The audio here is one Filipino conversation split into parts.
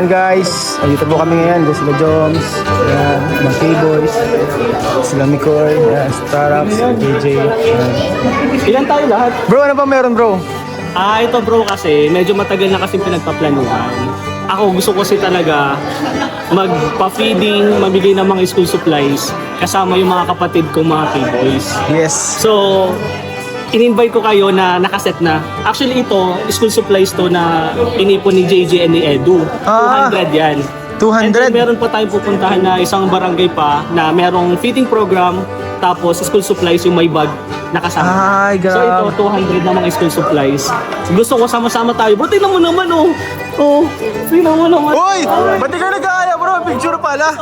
Ayan guys, dito po kami ngayon. Sila Joms, ayan, mga K-Boys, sila Mikoy, ayan, Starax, JJ. Ayan. Ilan tayo lahat? Bro, ano ba meron bro? Ito bro kasi medyo matagal na kasi pinagpaplanuhan. Ako gusto ko kasi talaga magpa-feeding, mabigay ng mga school supplies kasama yung mga kapatid kong mga K-Boys. Yes. So, in-invite ko kayo na nakaset na. Actually ito, school supplies to na inipon ni JJ and ni Edu. 200 yan. 200? And then meron pa tayong pupuntahan na isang barangay pa na merong feeding program, tapos school supplies yung may bag nakasama. Ay, So grabe. ito, 200 na mga school supplies. Gusto ko sama-sama tayo. Bro, tingnan mo naman oh. Oh, tingnan mo naman. Uy! Ba't di ka nag-aaya bro? Picture pala.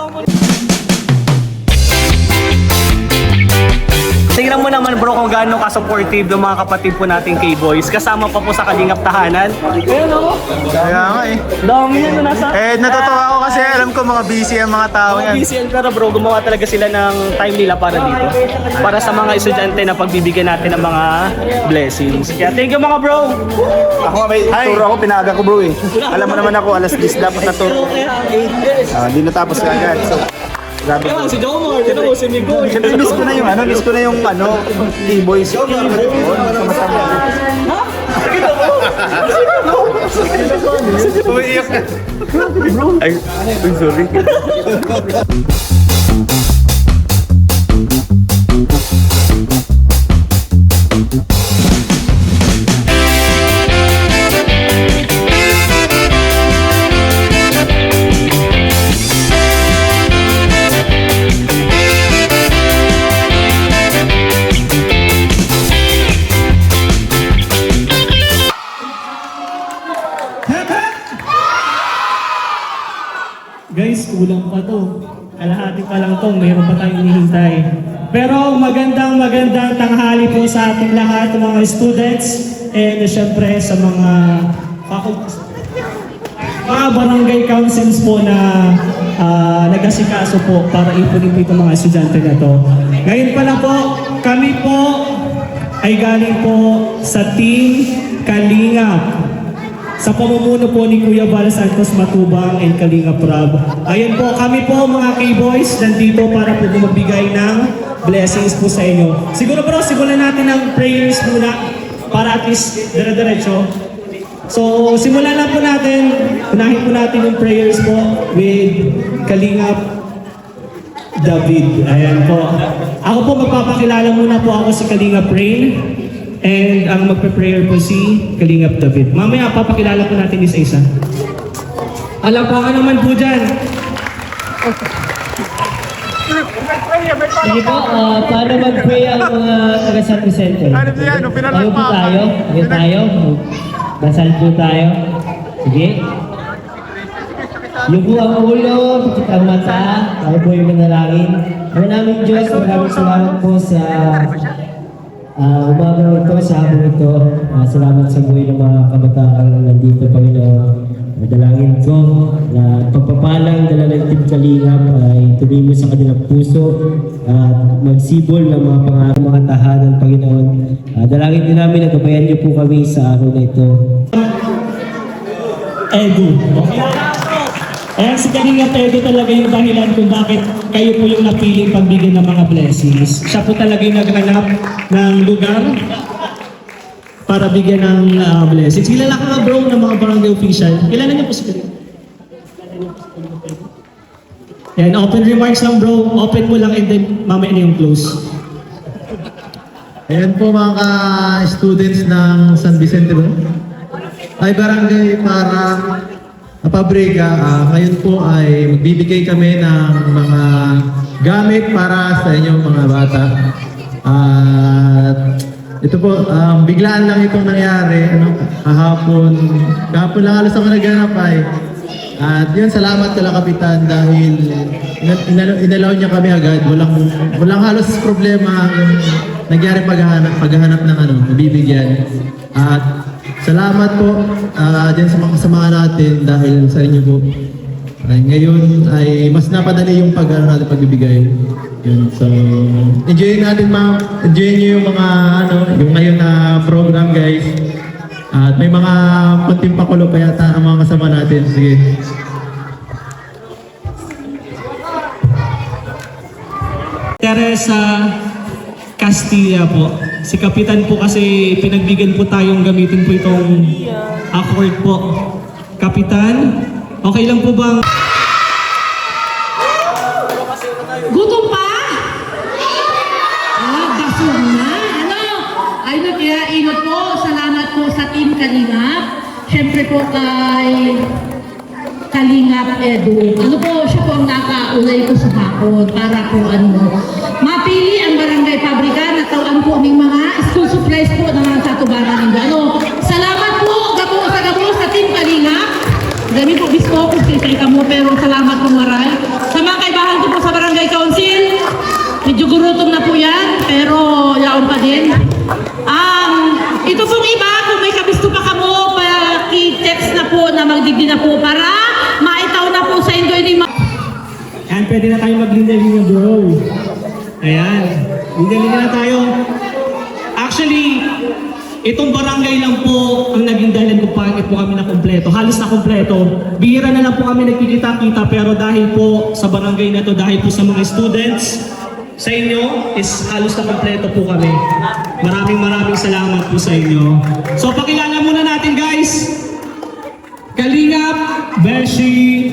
Tingnan mo naman bro kung gaano ka-supportive ng mga kapatid po nating K-Boys. Kasama pa po sa Kalingap Tahanan. Ayun o. Kaya nga eh. Dami yan na nasa. Natutuwa ako kasi alam ko mga busy ang mga tao yan. BCN pero bro, gumawa talaga sila ng time nila para dito. Para sa mga estudyante na pagbibigyan natin ng mga blessings. Kaya thank you mga bro. Ako nga may tour ako, pinaga ko bro eh. Alam mo naman ako, alas 10 dapat na tour. Hindi natapos ka agad. So, grabe. Kaya si Jomar, kaya mo si Migo. Siyempre, miss ko na yung K-Boys. Umiiyak na. Ay, sorry. Guys, kulang pa to. Kalahati pa lang to, mayroon pa tayong hinihintay. Pero magandang tanghali po sa ating lahat, mga students, and syempre sa mga faculties, mga barangay councils po na nag-asikaso po para ipunin po itong mga estudyante na to. Ngayon pala po, kami po ay galing po sa Team Kalingap. Sa pamumuno po ni Kuya Val Santos Matubang and Kalingap Rab. Ayan po, kami po mga K-Boys nandito para po magbigay ng blessings po sa inyo. Siguro bro, simulan natin ng prayers muna para at least dire-diretso. So, simulan na po natin. Unahin po natin yung prayers po with Kalingap David. Ayan po. Ako po magpapakilala muna po ako si Kalingap Rain. And ang magpe-prayer po si Kalingap David. Mamaya papakilala po natin isa-isa. Alapakan naman po dyan. Sige po, paano mag-pray ang mga taga-San Vicente? Tayo po tayo. Tayo tayo. Dasal po tayo. Sige. Yung po ang ulo, pikit ang mata. Tayo po yung manalangin. Ang namin Diyos, maraming salamat po sa umagang ito, sa hapon ito. Salamat sa buhay ng mga kabataan nandito, Panginoon. Madalangin ko na pagpapalang dala ng Team Kalingap ay tuloy mo sa kanilang puso at magsibol ng mga pangarap, mga tahanan, Panginoon. Dalangin din namin na gabayan niyo po kami sa araw na ito. Edu. Ayan, si Kalingap Edu talaga yung dahilan kung bakit kayo po yung napiling pagbigyan ng mga blessings. Siya po talaga yung naghanap ng lugar para bigyan ng blessings. Kilala ka nga bro ng mga barangay official. Kilala niyo po si Kalingap. Ayan, open remarks lang bro. Open mo lang and then mamaya na yung close. Ayan po mga ka-students ng San Vicente bro. Ay barangay para Pabrega, ngayon po ay magbibigay kami ng mga gamit para sa inyong mga bata. At ito po, biglaan lang itong nangyari, kahapon lang halos ako naghanap ay. At yun, salamat kala Kapitan dahil inalaw niya kami agad. Walang halos problema ang nangyari paghahanap ng mabibigyan. At salamat po dyan sa mga kasama natin dahil sa inyo po. Ngayon ay mas napadali yung natin pagbibigay. Yun, so enjoy natin enjoy nyo yung mga yung ngayon na program guys. At may mga konting pakulo pa yata ang mga kasama natin. Sige. Teresa Castilla po. Si Kapitan po kasi pinagbigyan po tayong gamitin po itong awkward po. Kapitan, okay lang po bang... Gutom pa? Basog na. Ay na kaya inot po. Salamat po sa Team Kalingap. Siyempre po kay Kalingap Edu. Siya po ang nakaulay ko sa hapon para po mapili ang Barangay Pabrika na tawaan po aming mga school supplies po na sa tubaran ninyo. Salamat po sa Team Kalingap. Dami po bisko kung kaya mo pero salamat po maray. Sa mga kaibahan ko po sa Barangay Council, medyo gurutom na po yan, pero yaon pa din. Ito pong iba, kung may kabisto pa kamo, i-text na po na magdigdi na po para maitaw na po sa inyo ni Yan, pwede na tayo maglinda-linda bro. Ayan, linda-linda na tayo. Actually, itong barangay lang po ang naging dahilan kung bakit po kami na kumpleto. Halos na kumpleto. Bihira na lang po kami nagkikita-kita pero dahil po sa barangay na to, dahil po sa mga students, sa inyo is halos na kumpleto po kami. Maraming salamat po sa inyo. So pakilala muna natin guys. Kalingap, Beshi.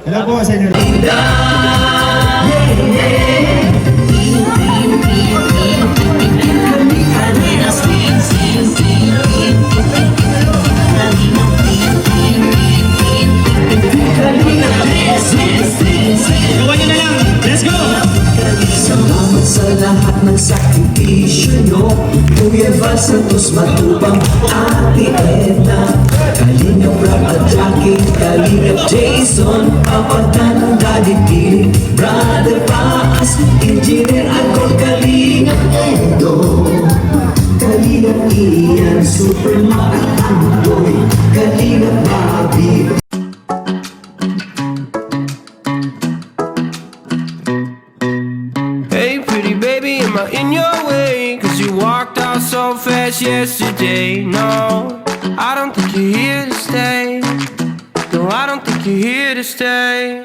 Hello po sa inyo. Gawa nyo na lang. Let's go! Salamat sa lahat ng sakripisyo nyo, Kuya Val Santos Matubang, Ate Edna, Kalingap Rob at Jackie, Kalingap Jason, Papa Dan, Daddy Pili, Brother Paas, Engineer Agol, Kalingap Edo, Kalingap Ian, Super Makatandoy, Kalingap Bobby. In your way, cause you walked out so fast yesterday. No, I don't think you're here to stay. No, I don't think you're here to stay.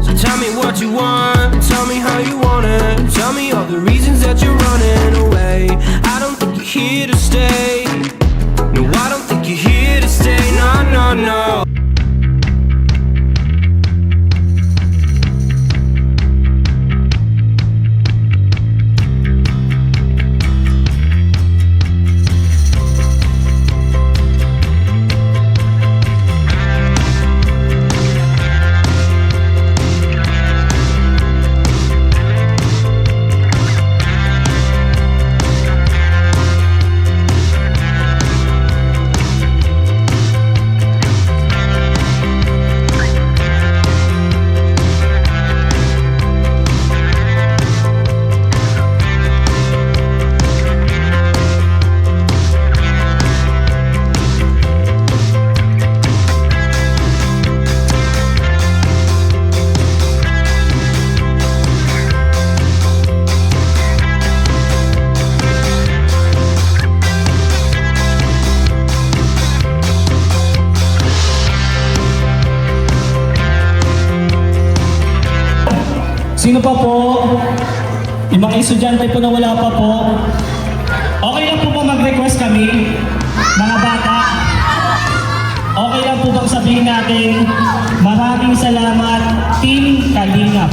So tell me what you want, tell me how you want it. Tell me all the reasons that you're running away. I don't think you're here to stay. No, I don't think you're here to stay. No, no, no. Sino pa po? Yung mga estudyante po na wala pa po. Okay lang po ba mag-request kami? Mga bata? Okay lang po bang sabihin natin, maraming salamat, Team Kalingap.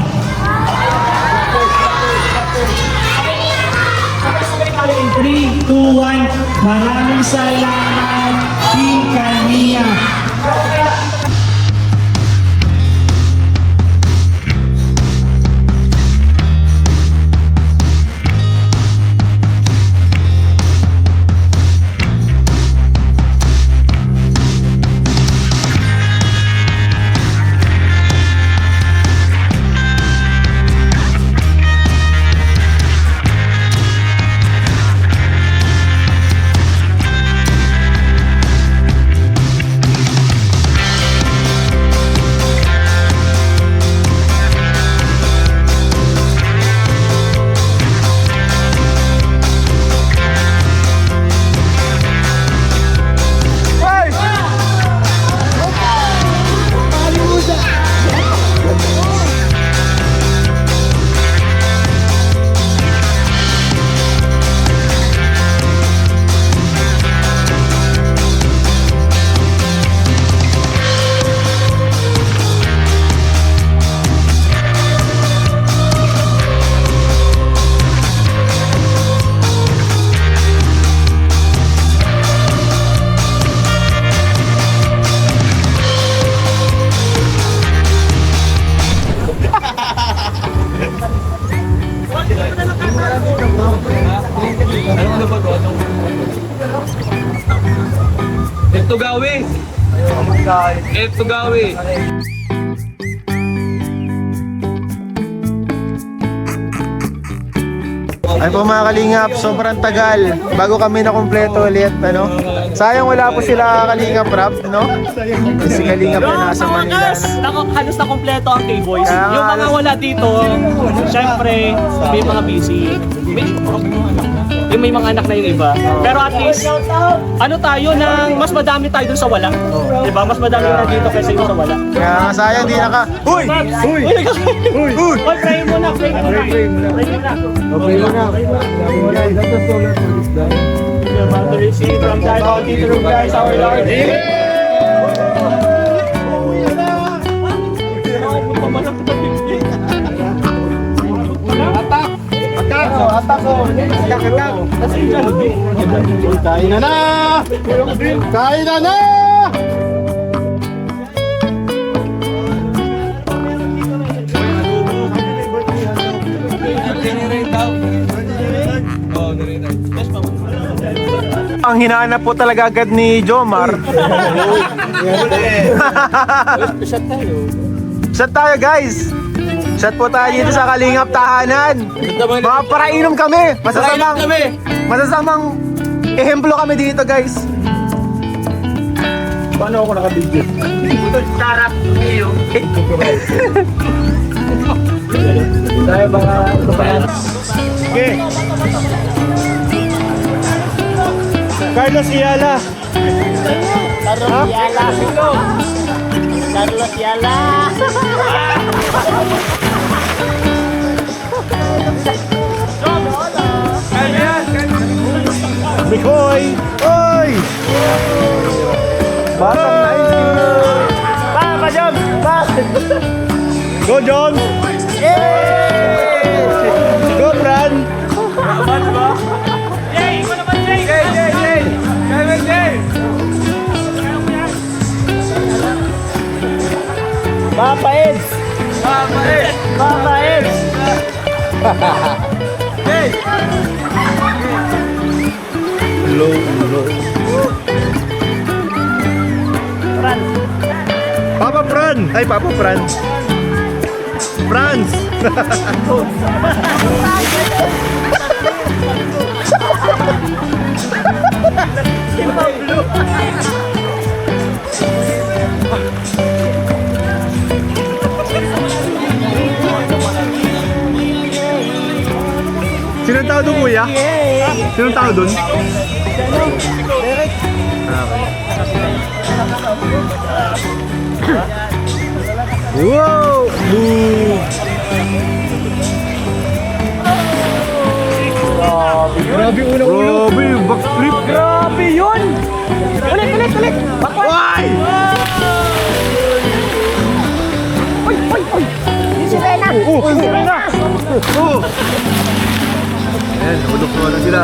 3, 2, 1, maraming salamat, Team Kalingap. Ito gawi. Ito gawi. Ay po mga kalingap, sobrang tagal bago kami na kumpleto ulit, ano? Sayang wala po sila kalingap rap, no? Si kalingap na nasa Manila. Halos na kompleto ang K-Boys. Kaya nga, Yung mga wala dito, syempre, may mga busy. May mga anak na yung iba. Pero at least, ano tayo nang mas madami tayo dun sa wala. Diba? Mas madami na dito kaysa yung sa wala. Kaya nga sayang di naka... Uy! Uy! Uy! Uy! Pray mo na, pray mo na. Pray mo na. Okay mo na. We are about to receive from thy bounty through Christ our Lord. Kain na na! Kain na na! Ang hinahanap po talaga agad ni Jomar. Shot tayo guys! Shot po tayo dito sa Kalingap Tahanan. Mga parainom kami. Masasamang ehemplo kami dito guys. Paano ako nakabidyo? Sarap iyo. Tayo mga kabayan. Okay. Carlos Yala. Carlos Yala. Carlos Yala. Bikoy! Oy! Batang nice! Pa, John! Pa! Go, John! Go, Fran! Jay! Ikaw naman, Jay! Jay! Kevin, Jay! Papa Eds! Papa Eds! Papa Eds! Jay! Fran. Papa Fran. Ay, Papa Fran. Franz. Sinong tao doon, kuya? Sinong tao doon? Wow! Grabe unang ulo. Grabe yung backflip. Grabe yun. Ulit. Why? Uy. Si Rena. Si Rena. Ayan, nakudok na sila.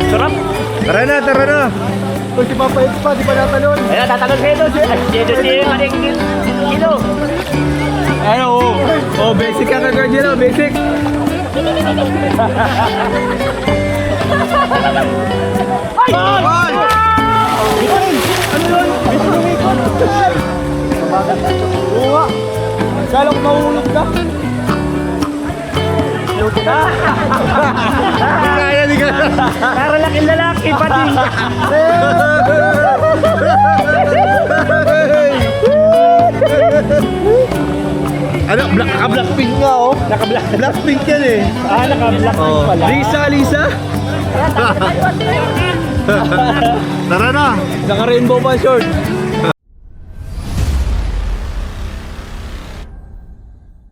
Sarap. Tara na. Uy, si Papa Eds pa, di pa natalon. Ayan, tatalon kayo doon. Si Maring Kilo. Ano, oh, basic ka kagad dyan, oh, basic. Ay! Ano yun? Oo nga. Kala ko mahulog ka. Kaya ni ka. Pero laki-lalaki pati. Ano? Naka-blackpink nga oh. Blackpink yan eh. Naka-blackpink pala. Lisa. Tara na. Naka-rainbow pa short.